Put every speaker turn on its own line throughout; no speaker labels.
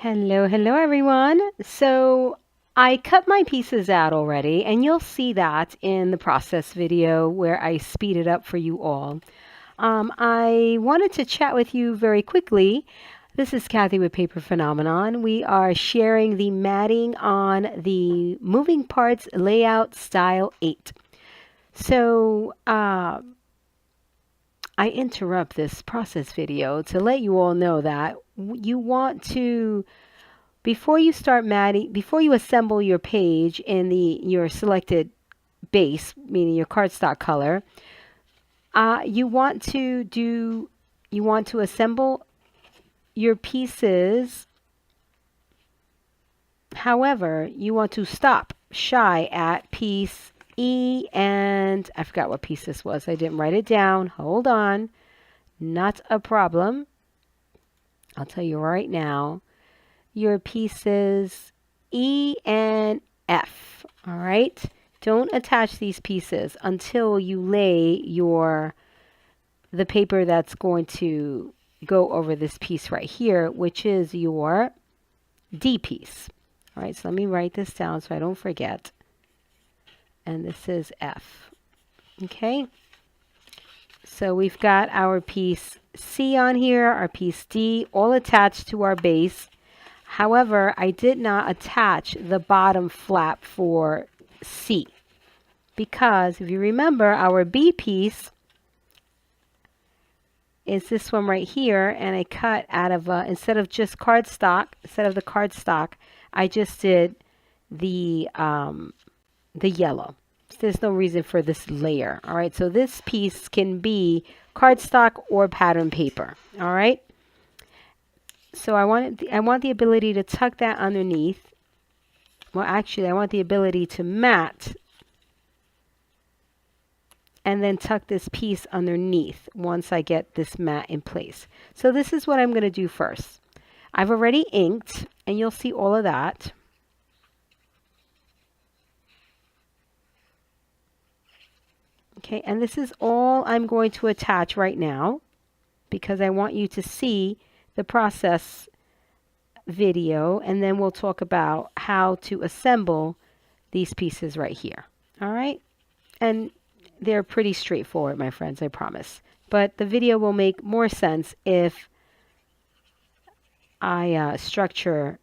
Hello everyone. So I cut my pieces out already, and you'll see that in the process video where I speed it up for you all. I wanted to chat with you very quickly. This is Kathy with Paper Phenomenon. We are sharing the matting on the Moving Parts Layout Style 8. So I interrupt this process video to let you all know that you want to before you start matting, before you assemble your page in your selected base, meaning your cardstock color, you want to assemble your pieces. However, you want to stop shy at piece E, and I forgot what piece this was. I didn't write it down. Hold on. Not a problem. I'll tell you right now. Your pieces E and F. All right. Don't attach these pieces until you lay the paper that's going to go over this piece right here, which is your D piece. All right, so let me write this down so I don't forget. And this is F. Okay. So we've got our piece C on here, our piece D, all attached to our base. However, I did not attach the bottom flap for C because if you remember, our B piece is this one right here, and I cut out of instead of the cardstock, I just did the yellow. There's no reason for this layer. All right, so this piece can be cardstock or pattern paper. All right. So I want the ability to tuck that underneath. Well, actually, I want the ability to mat and then tuck this piece underneath once I get this mat in place. So this is what I'm going to do first. I've already inked, and you'll see all of that. Okay, and this is all I'm going to attach right now because I want you to see the process video, and then we'll talk about how to assemble these pieces right here. All right, and they're pretty straightforward, my friends, I promise, but the video will make more sense if I structure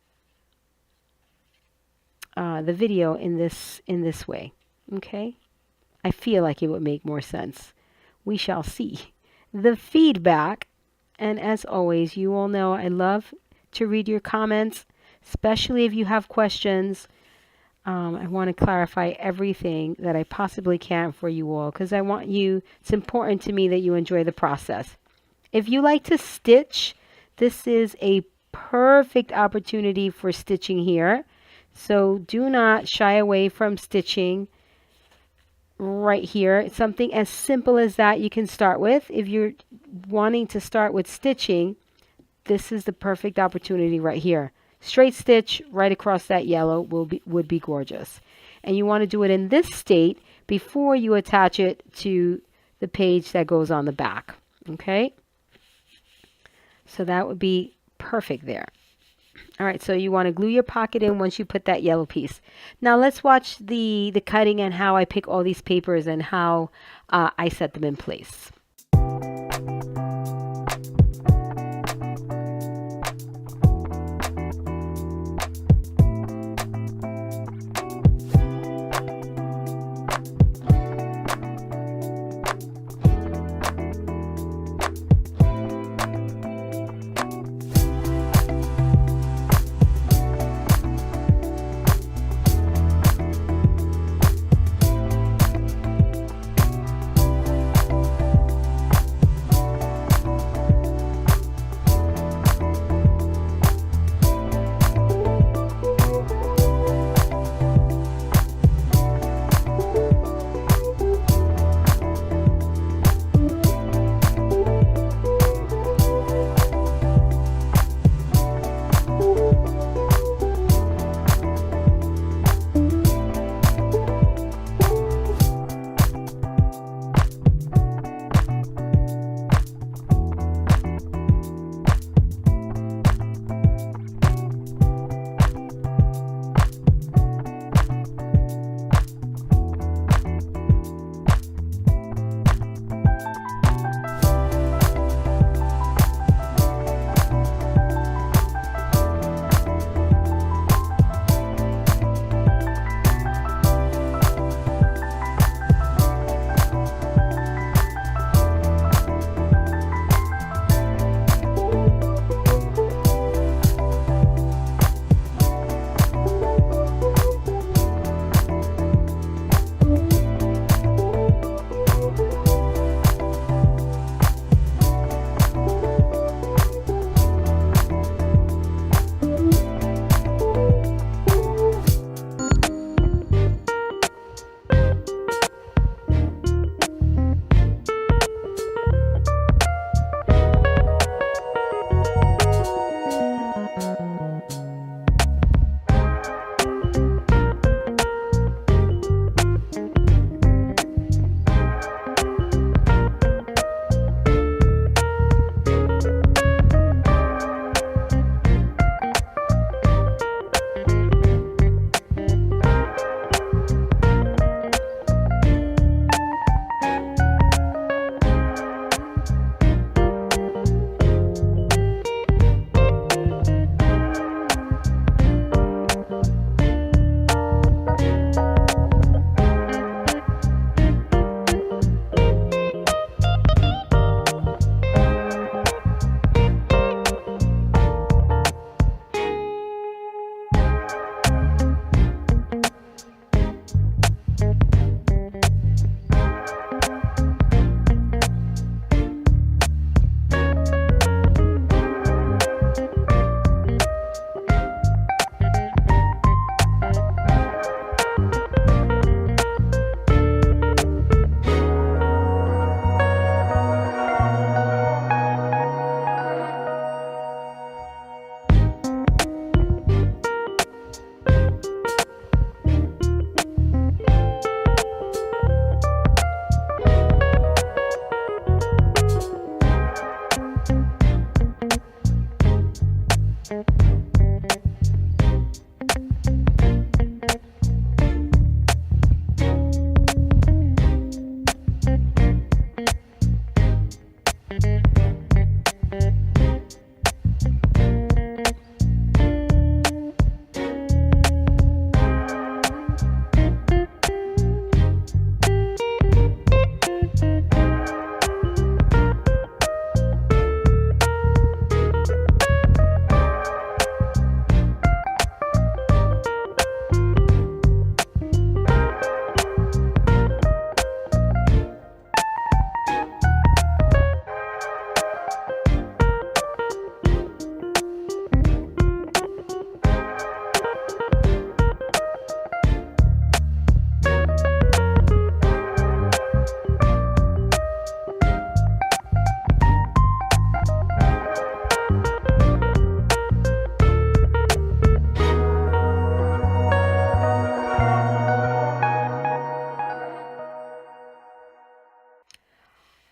the video in this way. Okay, I feel like it would make more sense. We shall see. The feedback. And as always, you all know I love to read your comments, especially if you have questions. I want to clarify everything that I possibly can for you all because it's important to me that you enjoy the process. If you like to stitch, this is a perfect opportunity for stitching here. So do not shy away from stitching right here. It's something as simple as that you can start with. If you're wanting to start with stitching, this is the perfect opportunity right here. Straight stitch right across that yellow would be gorgeous. And you want to do it in this state before you attach it to the page that goes on the back. Okay? So that would be perfect there. All right, so you want to glue your pocket in once you put that yellow piece. Now let's watch the cutting and how I pick all these papers and how I set them in place.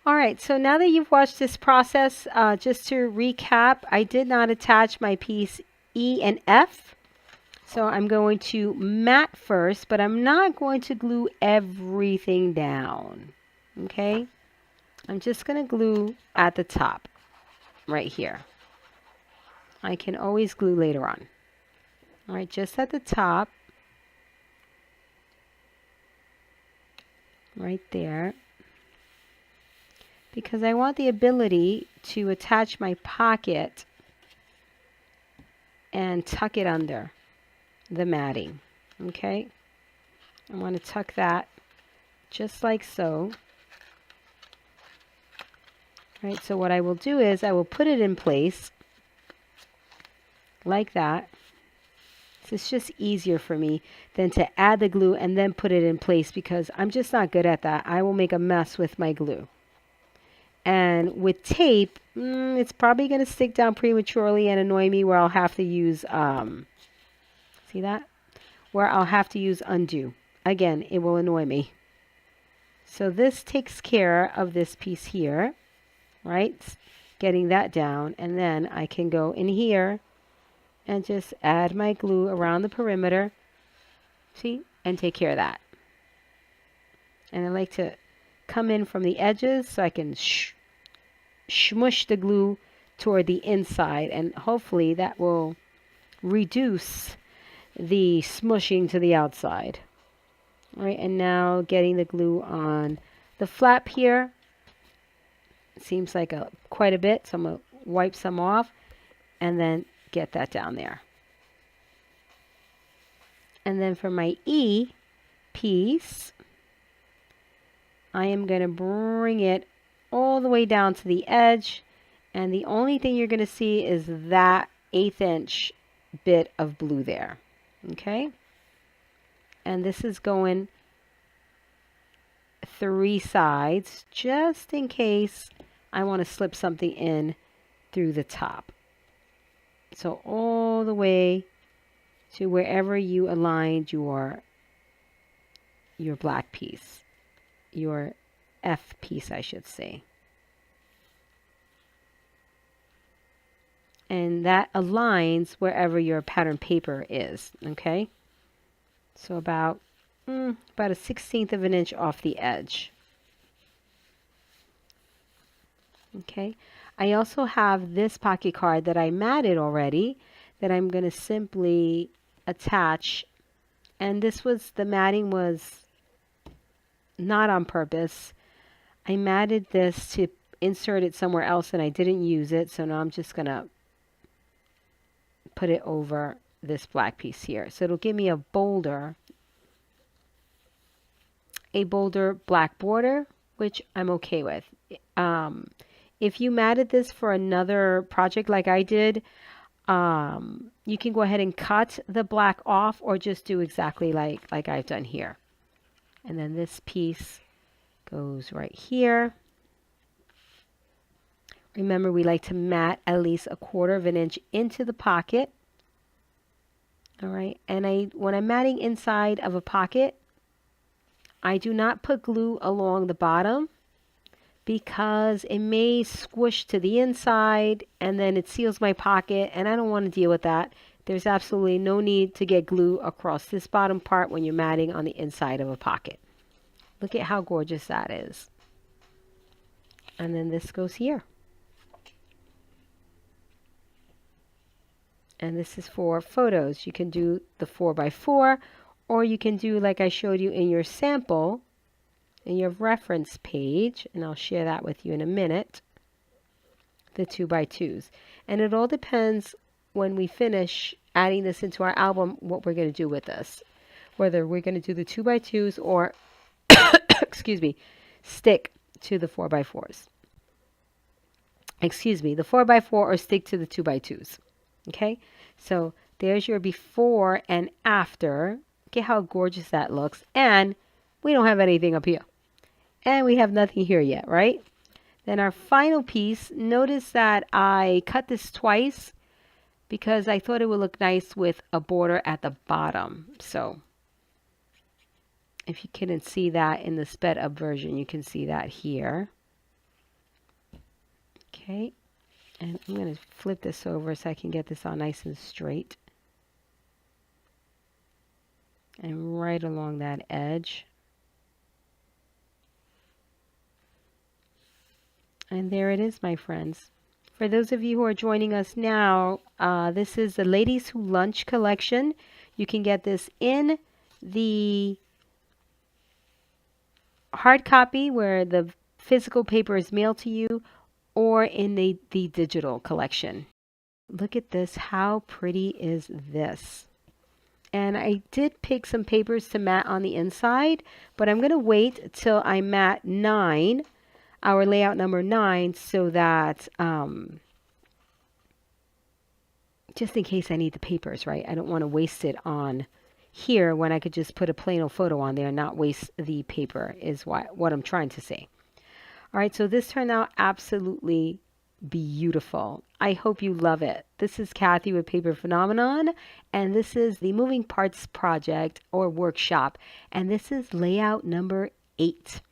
All right, so now that you've watched this process, just to recap, I did not attach my piece E and F. So I'm going to mat first, but I'm not going to glue everything down. Okay? I'm just going to glue at the top, right here. I can always glue later on. All right, just at the top, right there. Because I want the ability to attach my pocket and tuck it under the matting. Okay? I want to tuck that just like so. Right, so what I will do is I will put it in place like that. It's just easier for me than to add the glue and then put it in place because I'm just not good at that. I will make a mess with my glue. And with tape, it's probably going to stick down prematurely and annoy me where I'll have to use, see that? Where I'll have to use undo. Again, it will annoy me. So this takes care of this piece here, right? Getting that down. And then I can go in here and just add my glue around the perimeter, see, and take care of that. And I like to come in from the edges so I can smush the glue toward the inside, and hopefully that will reduce the smushing to the outside. All right, and now getting the glue on the flap here. It seems like quite a bit, so I'm going to wipe some off and then get that down there. And then for my E piece, I am going to bring it all the way down to the edge, and the only thing you're going to see is that 1/8 inch bit of blue there. Okay? And this is going 3 sides just in case I want to slip something in through the top. So all the way to wherever you aligned your black piece, your F piece, I should say. And that aligns wherever your pattern paper is, okay? So about a 1/16 of an inch off the edge. Okay. I also have this pocket card that I matted already that I'm going to simply attach. And the matting was not on purpose. I matted this to insert it somewhere else and I didn't use it. So now I'm just going to put it over this black piece here. So it'll give me a bolder black border, which I'm okay with. If you matted this for another project like I did, you can go ahead and cut the black off or just do exactly like I've done here. And then this piece goes right here. Remember, we like to mat at least 1/4 of an inch into the pocket. All right, and when I'm matting inside of a pocket, I do not put glue along the bottom because it may squish to the inside and then it seals my pocket, and I don't want to deal with that. There's absolutely no need to get glue across this bottom part when you're matting on the inside of a pocket. Look at how gorgeous that is. And then this goes here. And this is for photos. You can do the 4x4, or you can do like I showed you in your sample, in your reference page, and I'll share that with you in a minute, the 2x2s. And it all depends when we finish adding this into our album what we're going to do with this. Whether we're going to do the 2x2s or, excuse me, stick to the 4x4s. Excuse me, the 4x4 or stick to the 2x2s. Okay, so there's your before and after. Look at how gorgeous that looks. And we don't have anything up here. And we have nothing here yet, right? Then our final piece, notice that I cut this twice because I thought it would look nice with a border at the bottom. So if you couldn't see that in the sped up version, you can see that here. Okay. And I'm going to flip this over so I can get this all nice and straight. And right along that edge. And there it is, my friends. For those of you who are joining us now, this is the Ladies Who Lunch collection. You can get this in the hard copy where the physical paper is mailed to you, or in the digital collection. Look at this. How pretty is this? And I did pick some papers to mat on the inside, but I'm going to wait till I mat 9, our layout number 9, so that just in case I need the papers, right? I don't want to waste it on here when I could just put a plain old photo on there and not waste the paper is what I'm trying to say. All right, so this turned out absolutely beautiful. I hope you love it. This is Kathy with Paper Phenomenon, and this is the Moving Parts Project or Workshop, and this is layout number 8.